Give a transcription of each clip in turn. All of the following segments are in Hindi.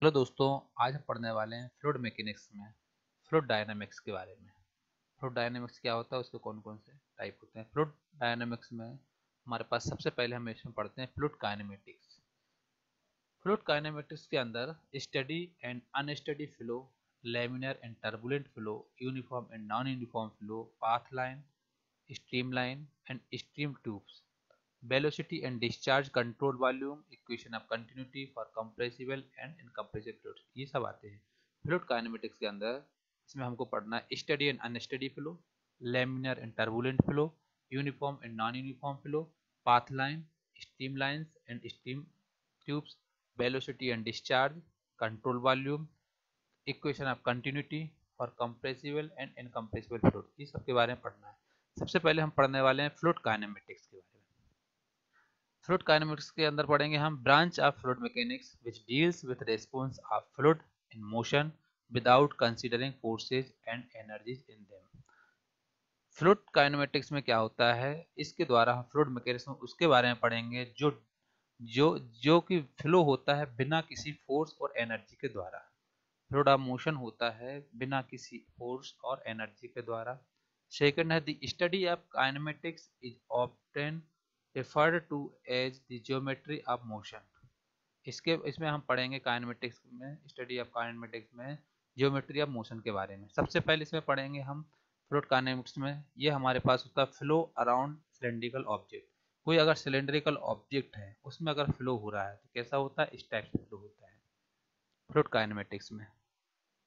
हेलो दोस्तों, आज हम पढ़ने वाले हैं फ्लूइड मैकेनिक्स में फ्लूइड डायनामिक्स के बारे में। फ्लूइड डायनामिक्स क्या होता है, उसके कौन कौन से टाइप होते हैं। फ्लूइड डायनामिक्स में हमारे पास सबसे पहले हम इसमें पढ़ते हैं फ्लूइड काइनेमेटिक्स। फ्लूइड काइनेमेटिक्स के अंदर study and unsteady flow, laminar and turbulent flow, uniform and non uniform flow, path line, streamline and stream tubes, velocity and discharge control, volume, equation of continuity for compressible and incompressible fluids, ये सब आते हैं फ्लूइड काइनेमेटिक्स के अंदर। इसमें हमको पढ़ना है study and unsteady flow, laminar and turbulent flow, uniform and non uniform flow, path line, stream lines and stream tubes, velocity and discharge, control volume, equation of continuity for compressible and incompressible fluid, ये सब के बारे में पढ़ना है। सबसे पहले हम पढ़ने वाले हैं फ्लूइड काइनेमेटिक्स के बारे में। फ्लूइड काइनेमेटिक्स के अंदर पढ़ेंगे हम branch of fluid mechanics which deals with response of fluid in motion without considering forces and energies in them. Fluid kinematics में क्या होता है, इसके द्वारा हम फ्लूइड मैकेनिक्स में उसके बारे में पढ़ेंगे जो जो जो कि फ्लो होता है बिना किसी फोर्स और एनर्जी के द्वारा। फ्लूइड ऑफ मोशन होता है बिना किसी फोर्स और एनर्जी के द्वारा। सेकंड है the study of kinematics is often referred to as the geometry of motion। इसमें हम पढ़ेंगे काइनेमेटिक्स में, स्टडी ऑफ काइनेमेटिक्स में जियोमेट्री ऑफ मोशन के बारे में। सबसे पहले इसमें पढ़ेंगे हम फ्लूइड काइनेमेटिक्स में, ये हमारे पास होता है फ्लो अराउंड सिलेंड्रिकल ऑब्जेक्ट। कोई अगर सिलेंड्रिकल ऑब्जेक्ट है उसमें अगर फ्लो हो रहा है तो कैसा होता है, इस टाइप से फ्लो होता है फ्लूइड काइनेमेटिक्स में।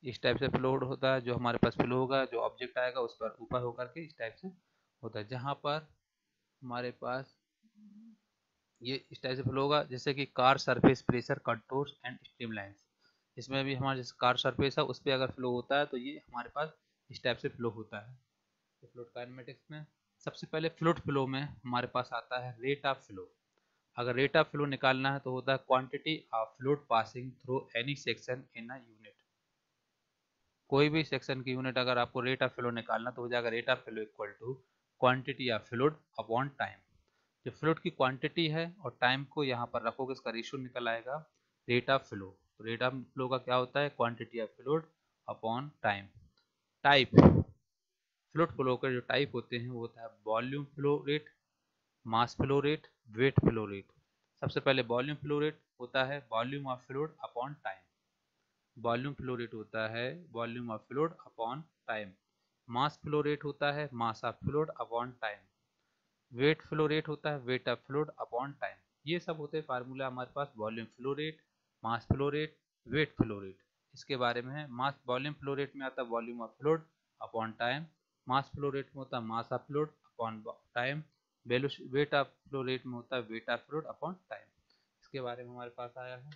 इस टाइप से फ्लो होता है, जो हमारे पास फ्लो होगा, जो ऑब्जेक्ट आएगा उस पर ऊपर होकर के इस टाइप से होता है। जहाँ पर हमारे पास ये इस टाइप से फ्लो होगा, जैसे कि car surface pressure controls and streamlines. इसमें भी हमारा जैसे कार सरफेस है उस पर अगर फ्लो होता है तो ये हमारे पास इस टाइप से फ्लो होता है। तो फ्लूइड काइनेमेटिक्स में सबसे पहले फ्लूइड फ्लो में हमारे पास आता है रेट ऑफ फ्लो। अगर रेट ऑफ फ्लो निकालना है तो होता है quantity of fluid passing through any section in a unit. कोई भी सेक्शन की यूनिट अगर आपको रेट ऑफ फ्लो निकालना तो हो जाएगा rate of flow equal to quantity of fluid upon time. जो फ्लूइड की क्वांटिटी है और टाइम को यहाँ पर रखोगे, इसका रेशियो निकल आएगा रेट ऑफ फ्लो। तो रेट ऑफ फ्लो का क्या होता है, quantity of fluid upon time. Type fluid flow के जो टाइप होते हैं वो होता है volume flow rate, mass flow rate, weight flow rate. सबसे पहले वॉल्यूम फ्लो रेट होता है volume of fluid upon time. Volume flow rate होता है volume of fluid upon time. Mass flow rate होता है mass of fluid upon time. Weight flow rate होता है weight of fluid upon time. ये सब होते हैं फार्मूला हमारे पास volume flow rate, mass flow rate, weight flow rate. इसके बारे में है, मास वॉल्यूम फ्लो रेट में आता है volume of fluid upon time, mass flow rate में होता है mass of fluid upon time, weight of flow rate में होता है weight of fluid upon time. इसके बारे में हमारे पास आया है।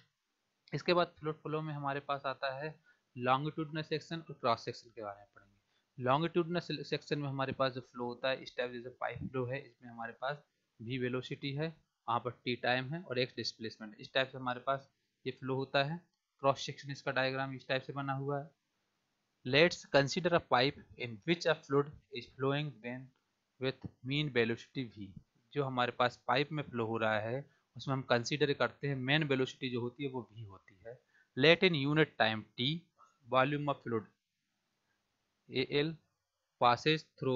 इसके बाद फ्लूइड फ्लो में हमारे पास आता है लॉन्गिट्यूडनल सेक्शन और क्रॉस सेक्शन के बारे में पढ़ेंगे। लॉन्गिट्यूडनल सेक्शन में हमारे पास जो फ्लो होता है इस टाइप, जैसे पाइप फ्लो है, इसमें हमारे पास v वेलोसिटी है, वहाँ पर t टाइम है और x डिस्प्लेसमेंट। इस टाइप से हमारे पास ये फ्लो होता है। क्रॉस सेक्शन इसका डायग्राम इस टाइप से बना हुआ है। Let's consider a pipe in which a fluid is flowing when with mean velocity v। जो हमारे पास पाइप में फ्लो हो रहा है उसमें हम कंसीडर करते हैं मेन वेलोसिटी जो होती है वो v होती है। Let in unit time t, volume of fluid al passes through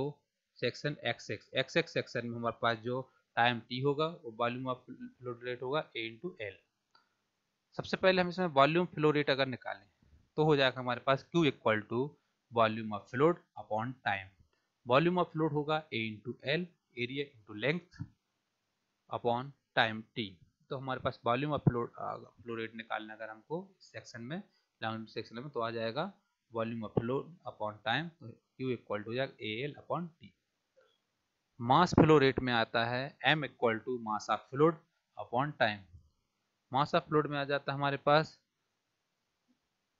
section xx section में हमारे पास जो टाइम t होगा वो वॉल्यूम ऑफ फ्लूइड रेट होगा a इंटू एल। सबसे पहले हम इसमें वॉल्यूम फ्लो रेट अगर निकालें तो हो जाएगा हमारे पास Q equal to volume of fluid upon time. Volume of fluid होगा A into L, area into length upon time T। तो हमारे पास वॉल्यूम ऑफ फ्लो रेट निकालना अगर हमको सेक्शन में, लॉन्ग सेक्शन में, तो आ जाएगा volume of flow upon time, तो Q इक्वल टू हो जाएगा AL upon T। Mass flow rate में आता है M equal to mass of fluid upon time. Mass of fluid में आ जाता है हमारे पास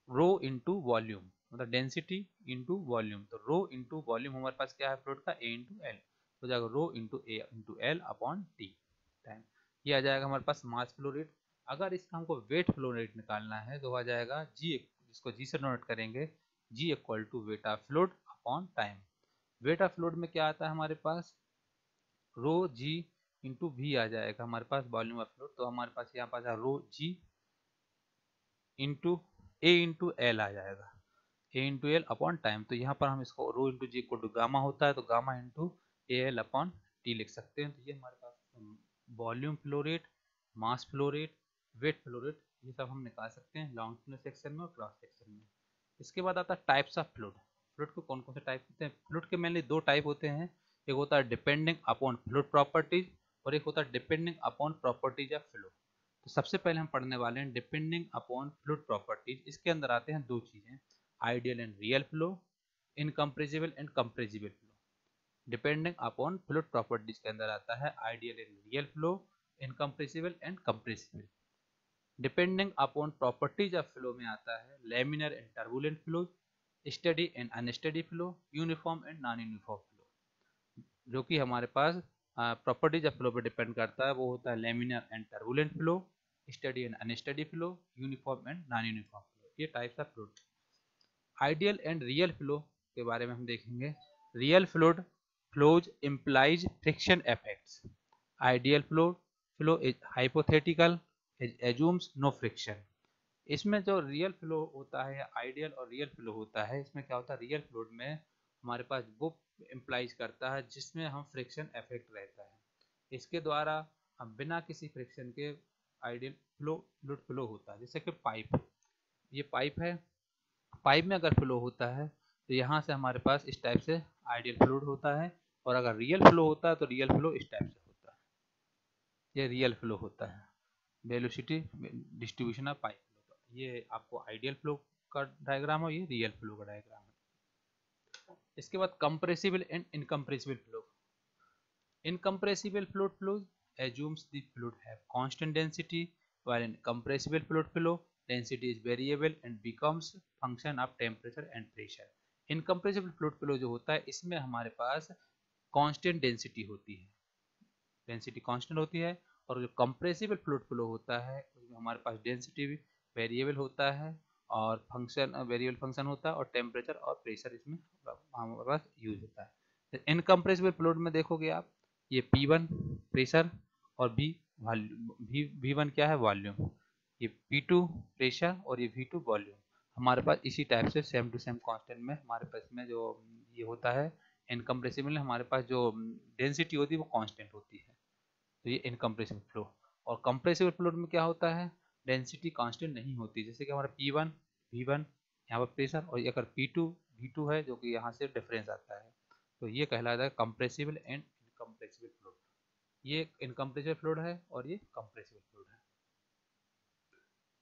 रो इंटू वॉल्यूम, मतलब डेंसिटी इंटू वॉल्यूम। तो रो इंटू वॉल्यूम हमारे पास क्या है फ्लूइड का, ए इंटू एल, तो जाएगा rho into A into L upon T time. ये आ जाएगा हमारे पास मास फ्लो रेट। अगर इसका हमको वेट फ्लो रेट निकालना है तो आ जाएगा जी, जिसको जी से नोट करेंगे, g equal to weight of fluid upon time. Weight of fluid में क्या आता है हमारे पास, रो जी इंटू वी आ जाएगा हमारे पास वॉल्यूम ऑफ फ्लूइड। तो हमारे पास यहाँ पास rho g into A into L आ जाएगा, A into L upon time. तो यहाँ पर हम इसको rho into g equal to gamma होता है, तो gamma into A L upon T लिख सकते हैं। तो ये हमारे पास volume flow rate, mass flow rate, weight flow rate, ये सब हम निकाल सकते हैं लॉन्गिट्यूडनल सेक्शन में और क्रॉस सेक्शन में। इसके बाद आता है टाइप्स ऑफ फ्लूइड। फ्लूइड को कौन कौन से टाइप होते हैं? फ्लूइड के मेनली दो टाइप होते हैं, एक होता है डिपेंडिंग अपॉन फ्लूइड प्रॉपर्टीज और एक होता है depending upon properties of flow. तो सबसे पहले हम पढ़ने वाले हैं डिपेंडिंग अपॉन फ्लूइड प्रॉपर्टीज। इसके अंदर आते हैं दो चीजें, ideal and real flow, incompressible and compressible flow. Depending upon fluid properties के अंदर आता है ideal and real flow, incompressible and compressible. Depending upon properties of flow में आता है laminar and turbulent flow, study and unsteady flow, uniform and non uniform flow. जो कि हमारे पास प्रॉपर्टीज ऑफ फ्लो पे डिपेंड करता है, वो होता है laminar and turbulent flow, study and unsteady flow, uniform and non uniform flow. ये types of flow. Ideal and real flow के बारे में हम देखेंगे। Real fluid flows implies friction effects. Ideal flow is hypothetical, it assumes no friction. इसमें जो रियल फ्लो होता है, आइडियल और रियल फ्लो होता है, इसमें क्या होता है, रियल फ्लूइड में हमारे पास वो इम्प्लाइज करता है जिसमें हम फ्रिक्शन इफेक्ट रहता है। इसके द्वारा हम बिना किसी फ्रिक्शन के आइडियल फ्लूइड फ्लो होता है। जैसे कि पाइप, ये पाइप है, पाइप में अगर फ्लो होता है तो यहाँ से हमारे पास इस टाइप से आइडियल फ्लूइड होता है, और अगर रियल फ्लो होता है तो रियल फ्लो इस टाइप से होता है। ये रियल फ्लो होता है, velocity distribution of pipe flow. ये आपको आइडियल फ्लो का डायग्राम है, ये रियल फ्लो का डायग्राम है। इसके बाद compressible and incompressible flow. Incompressible fluid flows assumes the fluid have constant density, while in compressible fluid flow density is variable and becomes function of temperature and pressure. Incompressible fluid flow जो होता है, इसमें हमारे पास कांस्टेंट डेंसिटी होती है, डेंसिटी कांस्टेंट होती है। और जो कंप्रेसिबल फ्लूइड फ्लो होता है उसमें हमारे पास डेंसिटी भी वेरिएबल होता है और फंक्शन वेरिएबल फंक्शन होता है, और टेम्परेचर और प्रेशर इसमें हमारे पास यूज होता है। इनकम्प्रेसिबल फ्लूइड में देखोगे आप, ये P1 प्रेशर और V1 क्या है, वॉल्यूम, ये P2 प्रेशर और ये V2 वॉल्यूम। हमारे पास इसी टाइप से सेम टू सेम कांस्टेंट में हमारे पास में जो ये होता है इनकम्प्रेसिबल में, हमारे पास जो डेंसिटी होती है वो कांस्टेंट होती है। तो ये इनकम्प्रेसिबल फ्लो। और कंप्रेसिबल फ्लूइड में क्या होता है, डेंसिटी कांस्टेंट नहीं होती। जैसे कि हमारा P1 V1 यहाँ पर प्रेशर, और अगर P2 V2 है जो कि यहाँ से डिफरेंस आता है, तो ये कहलाता है कंप्रेसिबल एंड इनकम्प्रेसिबल फ्लूइड। ये इनकम्प्रेसिबल फ्लूइड है और ये कंप्रेसिबल फ्लूइड है,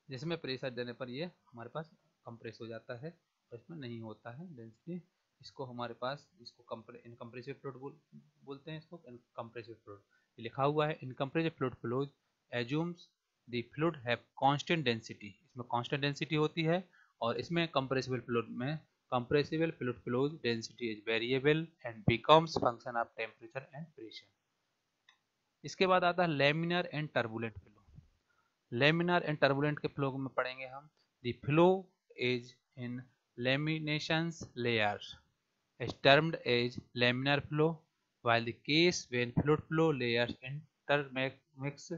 जिसमें प्रेशर देने पर ये हमारे पास कंप्रेस हो जाता है और इसमें नहीं होता है डेंसिटी। इसको हमारे पास इसको इनकम्प्रेसिबल फ्लूइड बोलते हैं, इसको कंप्रेसिबल फ्लूइड लिखा हुआ है। Incompressible fluid flows assumes the fluid have constant density, इसमें कांस्टेंट डेंसिटी होती है। और इसमें कंप्रेसिबल फ्लूइड में compressible fluid flows density is variable and becomes function of temperature and pressure. इसके बाद आता है laminar and turbulent flow. Laminar and turbulent के फ्लो में पढ़ेंगे हम। The flow is in लैमिनेशंस layers is termed as laminar flow, while the case when fluid flow layers intermix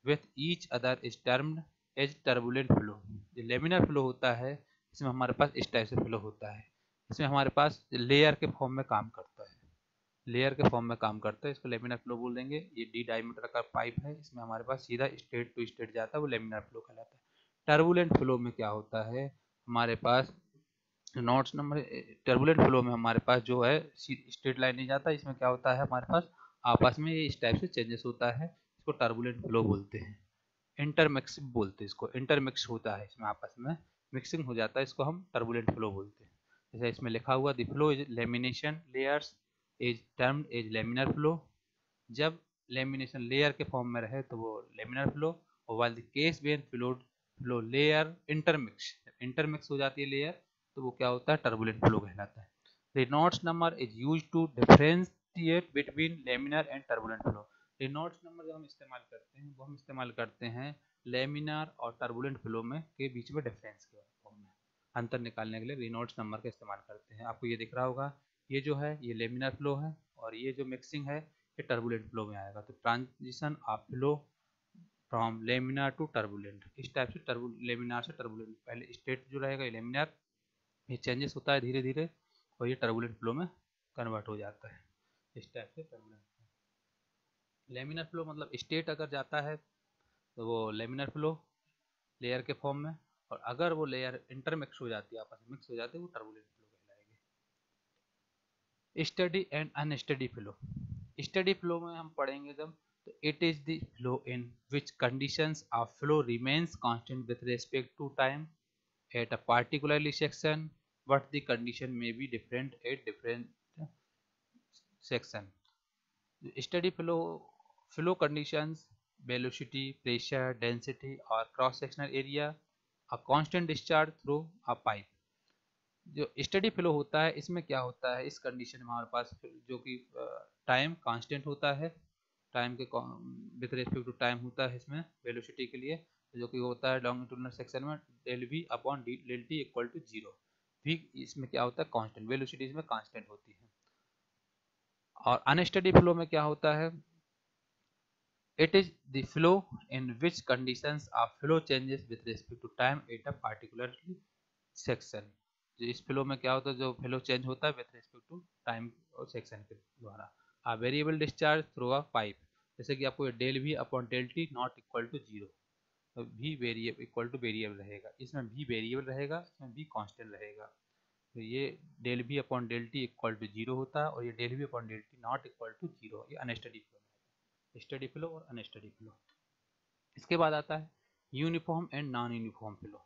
with each other is termed as turbulent flow. जो laminar flow होता है इसमें हमारे पास इस टाइप से फ्लो होता है, इसमें हमारे पास लेयर के फॉर्म में काम करता है, लेयर के फॉर्म में काम करता है, इसको लेमिनर फ्लो बोल देंगे। ये डी डायमीटर का पाइप है, इसमें हमारे पास सीधा स्टेट टू स्टेट जाता है, वो लेमिनर फ्लो कहलाता है। टर्बुलेंट फ्लो में क्या होता है, हमारे पास नोट्स नंबर टर्बुलेंट फ्लो में हमारे पास जो है स्ट्रेट लाइन नहीं जाता, इसमें क्या होता है हमारे पास आपस में ये इस टाइप से चेंजेस होता है, इसको टर्बुलेंट फ्लो बोलते हैं। इंटरमिक्स बोलते हैं इसको, इंटरमिक्स होता है इसमें आपस में मिक्सिंग हो जाता है, इसको हम टर्बुलेंट फ्लो बोलते हैं। जैसे इसमें लिखा हुआ the flow is lamination layers is termed as laminar flow. जब लेमिनेशन लेयर के फॉर्म में रहे तो वो लेमिनर फ्लो, और while the case when flow layer intermix हो जाती है लेयर, तो वो क्या होता है, टर्बुलेंट फ्लो कहलाता है। Reynolds number is used to differentiate between laminar and turbulent flow. Reynolds number जो हम इस्तेमाल करते हैं वो हम इस्तेमाल करते हैं लेमिनर और टर्बुलेंट फ्लो में के बीच में डिफरेंस के फॉर्म में अंतर निकालने के लिए रेनॉल्ड्स नंबर का इस्तेमाल करते हैं। आपको ये दिख रहा होगा, ये जो है ये लेमिनर फ्लो है और ये जो मिक्सिंग है ये टर्बुलेंट फ्लो में आएगा। तो transition of flow from laminar to turbulent. इस टाइप से लेमिनार से टर्बुलेंट, पहले स्टेट जो रहेगा लेमिनार, ये चेंजेस होता है धीरे धीरे और ये टर्बुलेंट फ्लो में कन्वर्ट हो जाता है। इस टाइप से टर्बुलेंट लेमिनार फ्लो मतलब स्टेट अगर जाता है तो वो लेमिनार फ्लो लेयर के फॉर्म में, और अगर वो लेयर इंटरमिक्स हो जाती है, आपस में मिक्स हो जाती है, वो टर्बुलेंट फ्लो कहलाएगी। Steady and unsteady flow. Steady flow में हम पढ़ेंगे जब, तो it is the flow in which conditions of flow remains constant with respect to time at a particularly section, but the condition may be different at different section. Steady flow conditions, velocity, pressure, density or cross sectional area, a constant discharge through a pipe. जो स्टडी फ्लो होता है इसमें क्या होता है, इस कंडीशन में हमारे पास जो कि टाइम कांस्टेंट होता है, टाइम के विद रिस्पेक्ट टू टाइम होता है इसमें वेलोसिटी के लिए, जो कि होता है लॉन्गिट्यूडिनल सेक्शन में del V upon del T equal to zero. भी इसमें क्या होता है, कांस्टेंट वेलोसिटी इसमें कांस्टेंट होती है। और अनस्टडी फ्लो में क्या होता है, it is the flow in which conditions of flow changes with respect to time at a particular section. जो इस फ्लो में क्या होता है, जो फ्लो चेंज होता है विद रिस्पेक्ट टू टाइम और सेक्शन के द्वारा। आ variable discharge through a pipe, जैसे कि आपको del V upon del T not equal to zero, तो भी वेरिएबल इक्वल टू वेरिएबल रहेगा, इसमें भी वेरिएबल रहेगा, इसमें भी कांस्टेंट रहेगा। तो ये del V upon del T equal to zero होता है, और ये del V upon del T not equal to zero, ये अनस्टडी फ्लो में, स्टडी फ्लो और अनस्टडी फ्लो। इसके बाद आता है uniform and non uniform flow.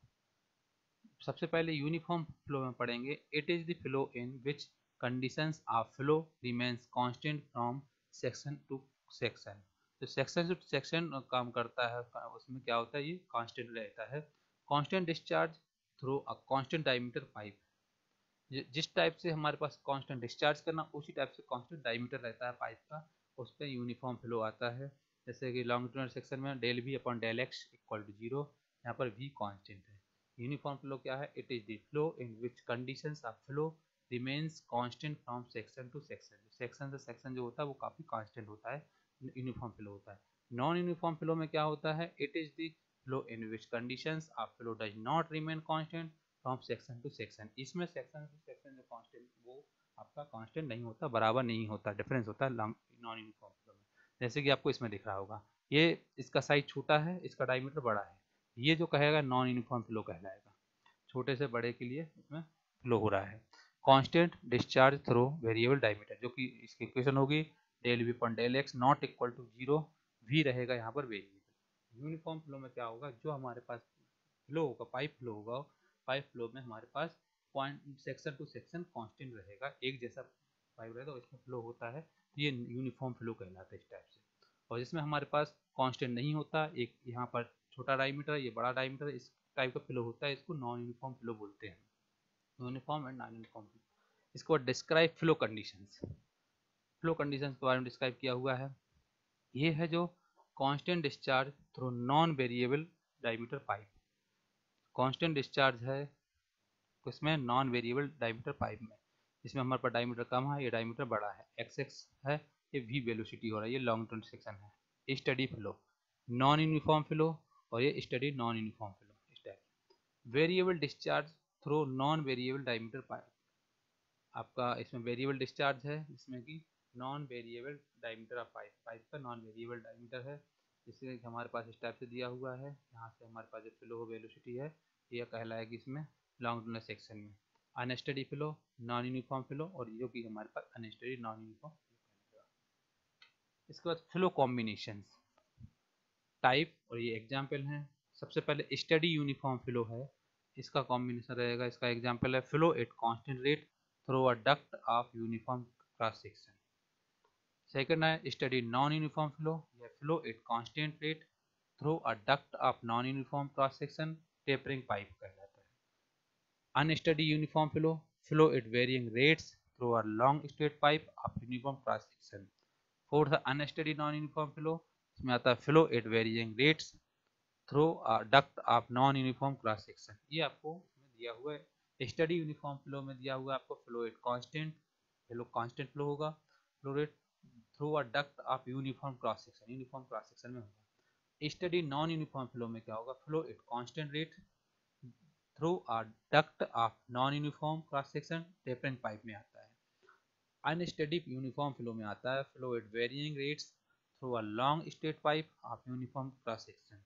सबसे पहले यूनिफॉर्म फ्लो में पढ़ेंगे, it is the flow in which conditions of flow remains constant from section to section. तो सेक्शन टू सेक्शन काम करता है, उसमें क्या होता है, ये कांस्टेंट रहता है। Constant discharge through a constant diameter pipe, जिस टाइप से हमारे पास कांस्टेंट डिस्चार्ज करना, उसी टाइप से कांस्टेंट डायमीटर रहता है पाइप का, उस पर यूनिफॉर्म फ्लो आता है। जैसे कि लॉन्गिट्यूडिनल सेक्शन में del V upon del X equal to zero, यहाँ पर भी कांस्टेंट है। यूनिफॉर्म फ्लो क्या है, it is the flow in which conditions of flow remains constant from section to section. Section से सेक्शन जो होता है वो काफ़ी कांस्टेंट होता है, यूनिफॉर्म फ्लो होता है। नॉन यूनिफॉर्म फ्लो में क्या होता है, it is the flow in which conditions of flow does not remain constant from section to section. इसमें सेक्शन टू सेक्शन जो कांस्टेंट वो आपका कांस्टेंट नहीं होता, बराबर नहीं होता, डिफरेंस होता है नॉन यूनिफॉर्म फ्लो में। जैसे कि आपको इसमें दिख रहा होगा, ये इसका साइज छोटा है, इसका डायमीटर बड़ा है, ये जो कहेगा नॉन यूनिफॉर्म फ्लो कहलाएगा। छोटे से बड़े के लिए इसमें फ्लो हो रहा है। Constant discharge through variable diameter, जो कि इसकी इक्वेशन होगी del V upon del X not equal to zero, भी रहेगा यहाँ पर वेरिएबल। यूनिफॉर्म फ्लो में क्या होगा, जो हमारे पास फ्लो होगा, पाइप फ्लो होगा, पाइप फ्लो में हमारे पास point section to section constant रहेगा, एक जैसा पाइप रहेगा, तो इसमें फ्लो होता है, ये यूनिफॉर्म फ्लो कहलाता है इस टाइप से। और जिसमें हमारे पास कांस्टेंट नहीं होता, एक यहाँ पर छोटा डायमीटर, ये बड़ा डायमीटर, इस टाइप का फ्लो होता है, इसको नॉन यूनिफॉर्म फ्लो बोलते हैं। Uniform and non uniform flow. इसके बाद describe flow conditions. Flow conditions के बारे में डिस्क्राइब किया हुआ है, ये है जो constant discharge through non variable diameter pipe. Constant discharge है इसमें नॉन वेरिएबल डायमीटर पाइप में, इसमें हमारे पास डायमीटर कम है, ये डायमीटर बड़ा है, एक्स एक्स है, ये वी वेलोसिटी हो रहा है, ये लॉन्ग टर्म सेक्शन है। Steady flow, non uniform flow, और ये स्टडी नॉन यूनिफॉर्म फ्लो। इस type variable discharge through non variable diameter pipe, आपका इसमें वेरिएबल डिस्चार्ज है, जिसमें कि non variable diameter of pipe, pipe का नॉन वेरिएबल डायमीटर है, जिससे हमारे पास इस टाइप से दिया हुआ है, यहाँ से हमारे पास जो फ्लो वेलोसिटी है यह कहलाएगी इसमें लॉन्गिट्यूडिनल सेक्शन में। Unsteady flow, non uniform flow, और जो कि हमारे पास अनस्टडी नॉन यूनिफॉर्म फ्लो। इसके बाद फ्लो कॉम्बिनेशन टाइप, और ये एग्जाम्पल हैं। सबसे पहले स्टडी यूनिफॉर्म फ्लो है, इसका कॉम्बिनेशन रहेगा, इसका एग्जाम्पल है flow at constant rate through a duct of uniform cross section. Second है स्टडी नॉन यूनिफॉर्म फ्लो, या flow at constant rate through a duct of non uniform cross section, tapering pipe कहलाता है। Unsteady uniform flow, flow at varying rates through a long straight pipe of uniform cross section. Fourth है अनस्टडी नॉन यूनिफॉर्म फ्लो, इसमें आता है flow at varying rates through a duct of non uniform cross section. ये आपको दिया हुआ है। स्टडी यूनिफॉर्म फ्लो में दिया हुआ है आपको flow at constant, flow constant flow होगा, flow rate through a duct of uniform cross section, uniform cross section में होगा। स्टडी नॉन यूनिफॉर्म फ्लो में क्या होगा, flow at constant rate through a duct of non uniform cross section tapering pipe में आता है। अनस्टडी यूनिफॉर्म फ्लो में आता है, flow at varying rates through a long straight pipe of uniform cross section.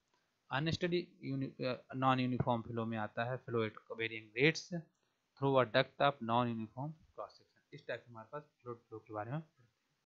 Unsteady non uniform flow में आता है, flow at varying rates through a duct of non uniform cross section. इस टाइप से हमारे पास फ्लूइड फ्लो के बारे में